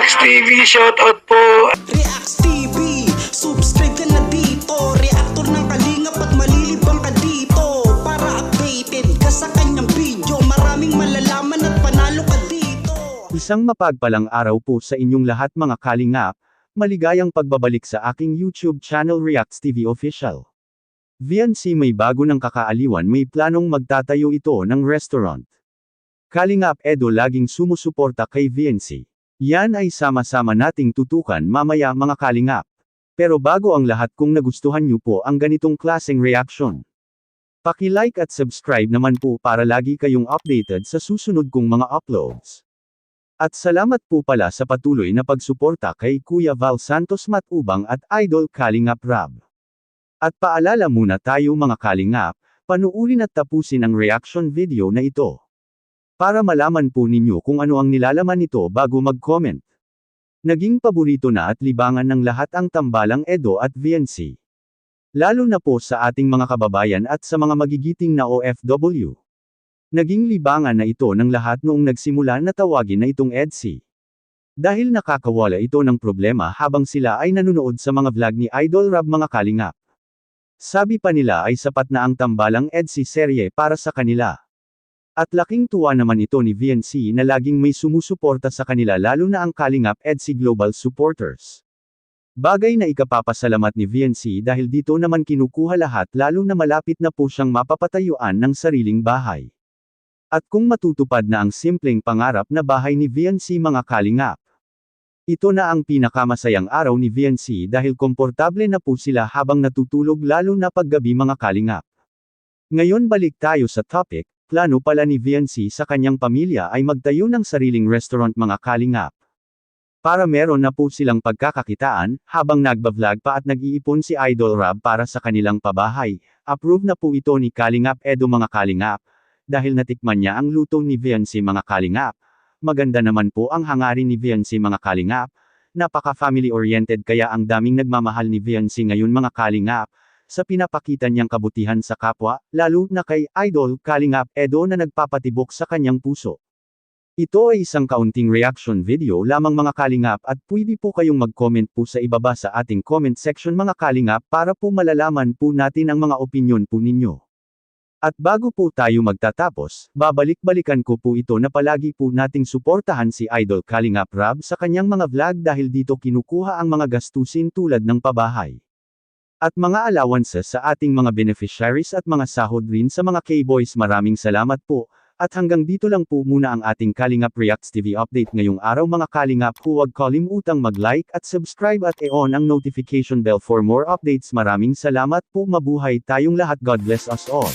Reacts TV, shoutout po. Reacts TV, subscribe ka na dito. Reactor ng kalingap at malilibang ka dito. Para updated ka sa kanyang video. Maraming malalaman at panalo ka dito. Isang mapagpalang araw po sa inyong lahat mga kalingap, maligayang pagbabalik sa aking YouTube channel Reacts TV Official. VNC may bago ng kakaaliwan, may planong magtatayo ito ng restaurant. Kalingap Edo laging sumusuporta kay VNC. Yan ay sama-sama nating tutukan mamaya mga kalingap. Pero bago ang lahat, kung nagustuhan niyo po ang ganitong klaseng reaction, paki-like at subscribe naman po para lagi kayong updated sa susunod kong mga uploads. At salamat po pala sa patuloy na pagsuporta kay Kuya Val Santos Matubang at Idol Kalingap Rab. At paalala muna tayo mga kalingap, panuurin at tapusin ang reaction video na ito, para malaman po ninyo kung ano ang nilalaman nito bago mag-comment. Naging paborito na at libangan ng lahat ang tambalang Edo at VNC. Lalo na po sa ating mga kababayan at sa mga magigiting na OFW. Naging libangan na ito ng lahat noong nagsimula na tawagin na itong EDC. Dahil nakakawala ito ng problema habang sila ay nanonood sa mga vlog ni Idol Rab mga kalingap. Sabi pa nila ay sapat na ang tambalang EDC serye para sa kanila. At laking tuwa naman ito ni VNC na laging may sumusuporta sa kanila, lalo na ang Kalingap EDC Global Supporters. Bagay na ikapapasalamat ni VNC dahil dito naman kinukuha lahat, lalo na malapit na po siyang mapapatayuan ng sariling bahay. At kung matutupad na ang simpleng pangarap na bahay ni VNC mga kalingap, ito na ang pinakamasayang araw ni VNC dahil komportable na po sila habang natutulog, lalo na paggabi mga kalingap. Ngayon balik tayo sa topic. Plano pala ni VNC sa kanyang pamilya ay magtayo ng sariling restaurant mga kalingap. Para meron na po silang pagkakakitaan, habang nagba-vlog pa at nag-iipon si Idol Rab para sa kanilang pabahay. Approve na po ito ni Kalingap Edo mga kalingap, dahil natikman niya ang luto ni VNC mga kalingap. Maganda naman po ang hangarin ni VNC mga kalingap. Napaka-family oriented kaya ang daming nagmamahal ni VNC ngayon mga kalingap, sa pinapakita niyang kabutihan sa kapwa, lalo na kay Idol Kalingap Edo na nagpapatibok sa kanyang puso. Ito ay isang kaunting reaction video lamang mga kalingap, at pwede po kayong mag-comment po sa ibaba sa ating comment section mga kalingap para po malalaman po natin ang mga opinyon po ninyo. At bago po tayo magtatapos, babalik-balikan ko po ito na palagi po nating suportahan si Idol Kalingap Rab sa kanyang mga vlog dahil dito kinukuha ang mga gastusin tulad ng pabahay at mga allowances sa ating mga beneficiaries at mga sahod rin sa mga K-Boys. Maraming salamat po, at hanggang dito lang po muna ang ating Kalingap Reacts TV update ngayong araw mga kalingap. Huwag kalimutang mag-like at subscribe at i-on ang notification bell for more updates. Maraming salamat po, mabuhay tayong lahat, God bless us all.